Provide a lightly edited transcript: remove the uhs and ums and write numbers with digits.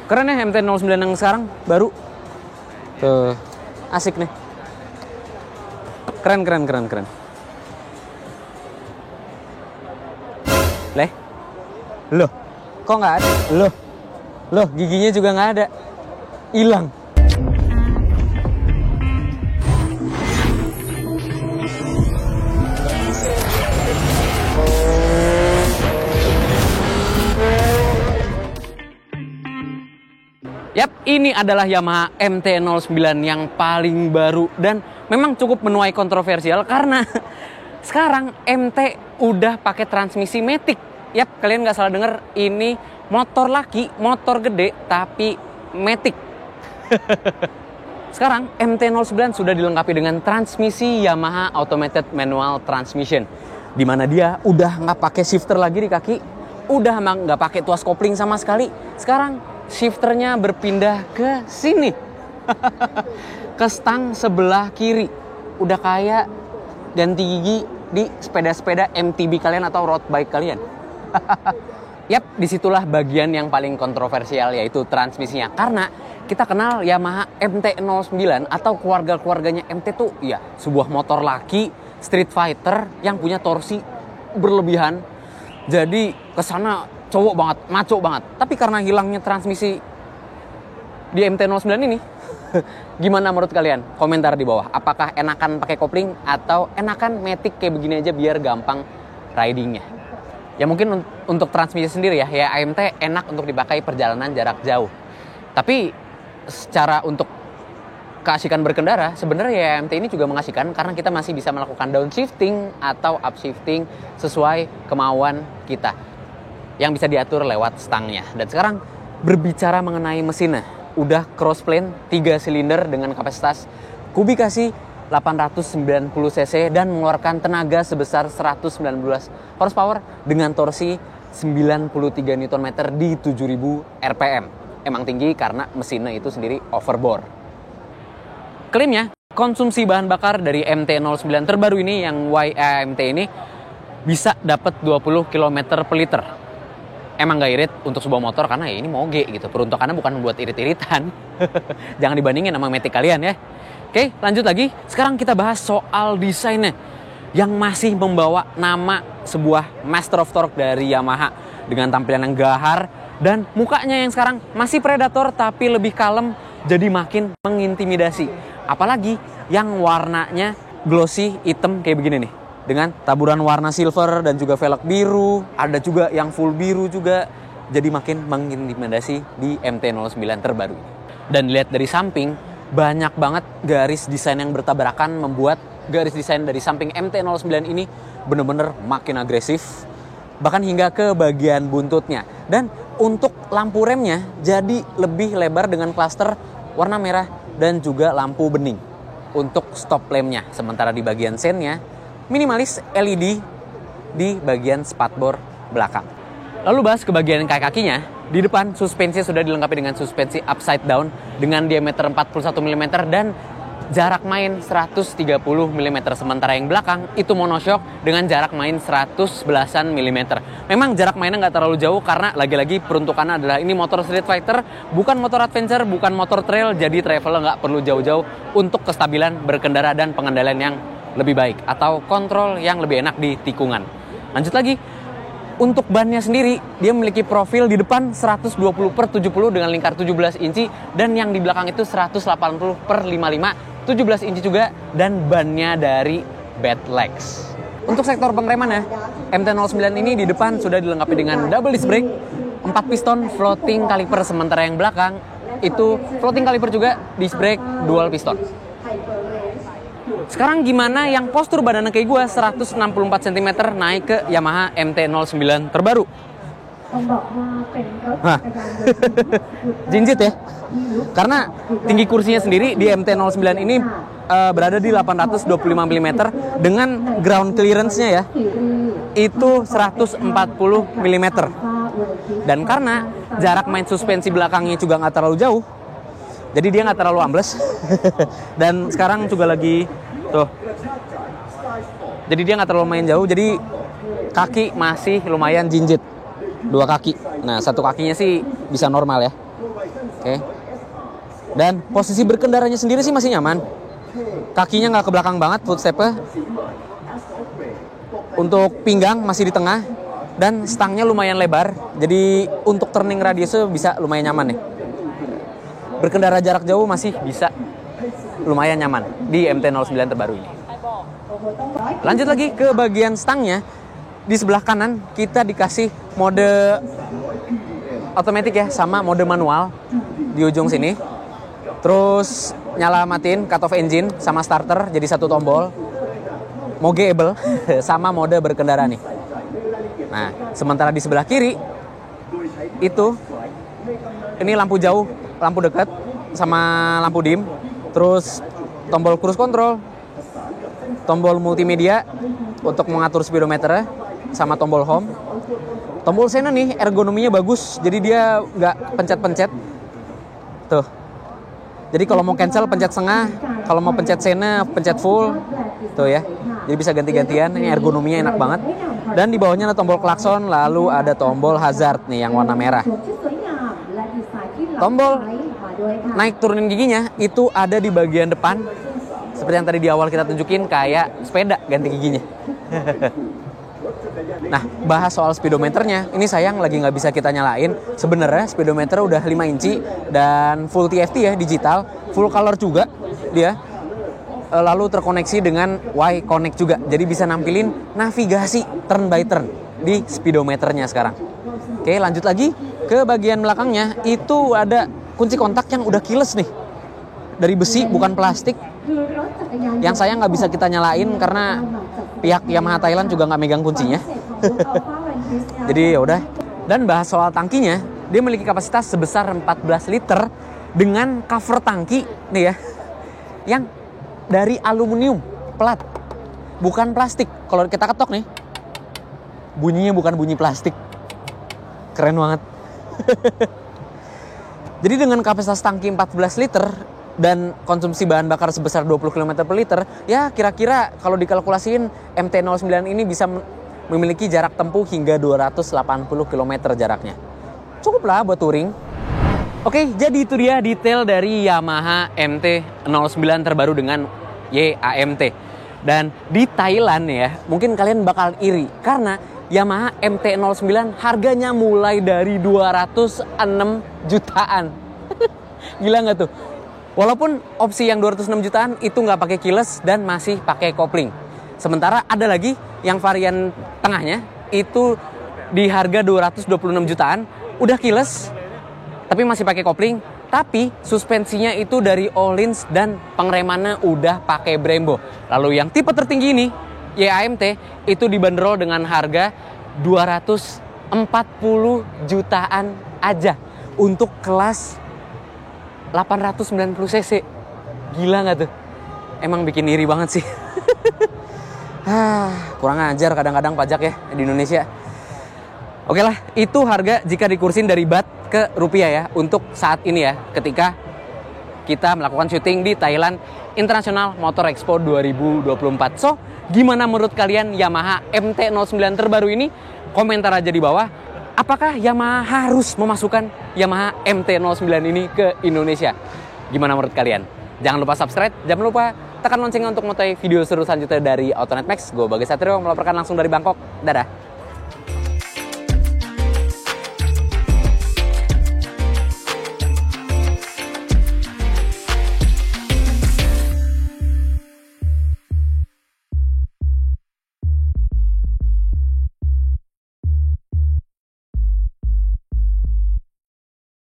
Keren ya MT-09 yang sekarang baru. Tuh, asik nih. Keren. Leh. Loh. Kok nggak ada? Loh, giginya juga nggak ada. Hilang. Yap, ini adalah Yamaha MT-09 yang paling baru dan memang cukup menuai kontroversial karena sekarang MT udah pakai transmisi matic. Yap, kalian nggak salah denger, ini motor laki, motor gede, tapi matic. Sekarang MT-09 sudah dilengkapi dengan transmisi Yamaha Automated Manual Transmission, di mana dia udah nggak pakai shifter lagi di kaki, udah nggak pakai tuas kopling sama sekali. Sekarang shifternya berpindah ke sini, ke stang sebelah kiri. Udah kayak ganti gigi di sepeda-sepeda MTB kalian atau road bike kalian. Yap, disitulah bagian yang paling kontroversial, yaitu transmisinya. Karena kita kenal Yamaha MT-09 atau keluarga-keluarganya MT tuh ya sebuah motor laki street fighter yang punya torsi berlebihan. Jadi kesana cowok banget, maco banget. Tapi karena hilangnya transmisi di MT-09 ini, gimana menurut kalian? Komentar di bawah. Apakah enakan pakai kopling atau enakan matic kayak begini aja biar gampang ridingnya? Ya mungkin untuk transmisi sendiri ya AMT enak untuk dipakai perjalanan jarak jauh. Tapi secara untuk keasikan berkendara, sebenarnya AMT ini juga mengasihkan karena kita masih bisa melakukan downshifting atau upshifting sesuai kemauan kita, yang bisa diatur lewat stangnya. Dan sekarang berbicara mengenai mesinnya, udah crossplane 3 silinder dengan kapasitas kubikasi 890 cc dan mengeluarkan tenaga sebesar 119 horsepower dengan torsi 93 Nm di 7000 rpm. Emang tinggi karena mesinnya itu sendiri overbore. Klaimnya, konsumsi bahan bakar dari MT-09 terbaru ini yang YAMT ini bisa dapat 20 km per liter. Emang gak irit untuk sebuah motor karena ya ini moge gitu. Peruntukannya bukan buat irit-iritan. Jangan dibandingin sama matic kalian ya. Oke, lanjut lagi. Sekarang kita bahas soal desainnya yang masih membawa nama sebuah master of torque dari Yamaha dengan tampilan yang gahar dan mukanya yang sekarang masih predator tapi lebih kalem, jadi makin mengintimidasi. Apalagi yang warnanya glossy hitam kayak begini nih, dengan taburan warna silver dan juga velg biru, ada juga yang full biru juga, jadi makin mengintimidasi di MT-09 terbaru. Dan lihat dari samping, banyak banget garis desain yang bertabrakan membuat garis desain dari samping MT-09 ini bener-bener makin agresif, bahkan hingga ke bagian buntutnya. Dan untuk lampu remnya jadi lebih lebar dengan klaster warna merah dan juga lampu bening untuk stop lampnya. Sementara di bagian sennya minimalis LED di bagian spatbor belakang. Lalu bahas ke bagian kaki-kakinya. Di depan suspensi sudah dilengkapi dengan suspensi upside down dengan diameter 41 mm dan jarak main 130 mm. Sementara yang belakang itu monoshock dengan jarak main 111 mm. Memang jarak mainnya nggak terlalu jauh karena lagi-lagi peruntukannya adalah ini motor street fighter, bukan motor adventure, bukan motor trail. Jadi travel nggak perlu jauh-jauh untuk kestabilan berkendara dan pengendalian yang lebih baik atau kontrol yang lebih enak di tikungan. Lanjut lagi. Untuk bannya sendiri, dia memiliki profil di depan 120/70 dengan lingkar 17 inci dan yang di belakang itu 180/55, 17 inci juga, dan bannya dari Badlex. Untuk sektor pengeremannya, MT-09 ini di depan sudah dilengkapi dengan double disc brake, 4 piston floating caliper, sementara yang belakang itu floating caliper juga, disc brake dual piston. Sekarang gimana yang postur badannya kayak gue 164 cm naik ke Yamaha MT-09 terbaru? Nah, jinjit ya. Karena tinggi kursinya sendiri di MT-09 ini berada di 825 mm dengan ground clearance-nya ya itu 140 mm. Dan karena jarak main suspensi belakangnya juga nggak terlalu jauh, jadi dia nggak terlalu ambles. Dan sekarang juga lagi tuh, jadi dia nggak terlalu main jauh, jadi kaki masih lumayan jinjit, 2 kaki. Nah, 1 kakinya sih bisa normal ya. Oke. Dan posisi berkendaranya sendiri sih masih nyaman. Kakinya nggak ke belakang banget footstep-nya. Untuk pinggang masih di tengah. Dan stangnya lumayan lebar. Jadi untuk turning radiusnya bisa lumayan nyaman nih. Berkendara jarak jauh masih bisa lumayan nyaman di MT-09 terbaru ini. Lanjut lagi ke bagian stangnya. Di sebelah kanan kita dikasih mode otomatis ya, sama mode manual di ujung sini. Terus nyala matiin cut off engine sama starter jadi satu tombol. Mogeable sama mode berkendara nih. Nah, sementara di sebelah kiri itu ini lampu jauh, lampu dekat sama lampu dim. Terus tombol cruise control, tombol multimedia untuk mengatur speedometer sama tombol home. Tombol sena nih ergonominya bagus, jadi dia nggak pencet-pencet. Tuh. Jadi kalau mau cancel pencet setengah, kalau mau pencet sena pencet full. Tuh ya. Jadi bisa ganti-gantian, ini ergonominya enak banget. Dan di bawahnya ada tombol klakson, lalu ada tombol hazard nih yang warna merah. Tombol naik turunin giginya itu ada di bagian depan. Seperti yang tadi di awal kita tunjukin, kayak sepeda ganti giginya. Nah, bahas soal speedometernya, ini sayang lagi nggak bisa kita nyalain. Sebenarnya speedometer udah 5 inci dan full TFT ya, digital, full color juga dia. Lalu terkoneksi dengan Y-Connect juga. Jadi bisa nampilin navigasi turn by turn di speedometernya sekarang. Oke, lanjut lagi ke bagian belakangnya. Itu ada kunci kontak yang udah keyless nih. Dari besi, bukan plastik. Yang sayang nggak bisa kita nyalain karena pihak Yamaha Thailand juga nggak megang kuncinya. Jadi ya udah. Dan bahas soal tangkinya, dia memiliki kapasitas sebesar 14 liter dengan cover tangki nih ya, yang dari aluminium plat, bukan plastik. Kalau kita ketok nih, bunyinya bukan bunyi plastik. Keren banget. Jadi dengan kapasitas tangki 14 liter dan konsumsi bahan bakar sebesar 20 km per liter, ya kira-kira kalau dikalkulasiin MT-09 ini bisa memiliki jarak tempuh hingga 280 km jaraknya. Cukup lah buat touring. Oke, jadi itu dia detail dari Yamaha MT-09 terbaru dengan YAMT. Dan di Thailand ya, mungkin kalian bakal iri karena Yamaha MT-09 harganya mulai dari 206 jutaan. Gila nggak tuh? Walaupun opsi yang 206 jutaan itu nggak pakai keyless dan masih pakai kopling. Sementara ada lagi yang varian tengahnya itu di harga 226 jutaan, udah keyless tapi masih pakai kopling, tapi suspensinya itu dari Öhlins dan pengeremannya udah pakai Brembo. Lalu yang tipe tertinggi ini, YAMT, itu dibanderol dengan harga 240 jutaan aja untuk kelas 890 cc. Gila nggak tuh? Emang bikin iri banget sih. Kurang ajar kadang-kadang pajak ya di Indonesia. Oke lah, itu harga jika dikursin dari baht ke rupiah ya untuk saat ini ya, ketika kita melakukan syuting di Thailand International Motor Expo 2024. So, gimana menurut kalian Yamaha MT-09 terbaru ini? Komentar aja di bawah. Apakah Yamaha harus memasukkan Yamaha MT-09 ini ke Indonesia? Gimana menurut kalian? Jangan lupa subscribe, jangan lupa tekan loncengnya untuk mengetahui video seru selanjutnya dari Autonet Max. Gue Bagas Satrio melaporkan langsung dari Bangkok. Dadah.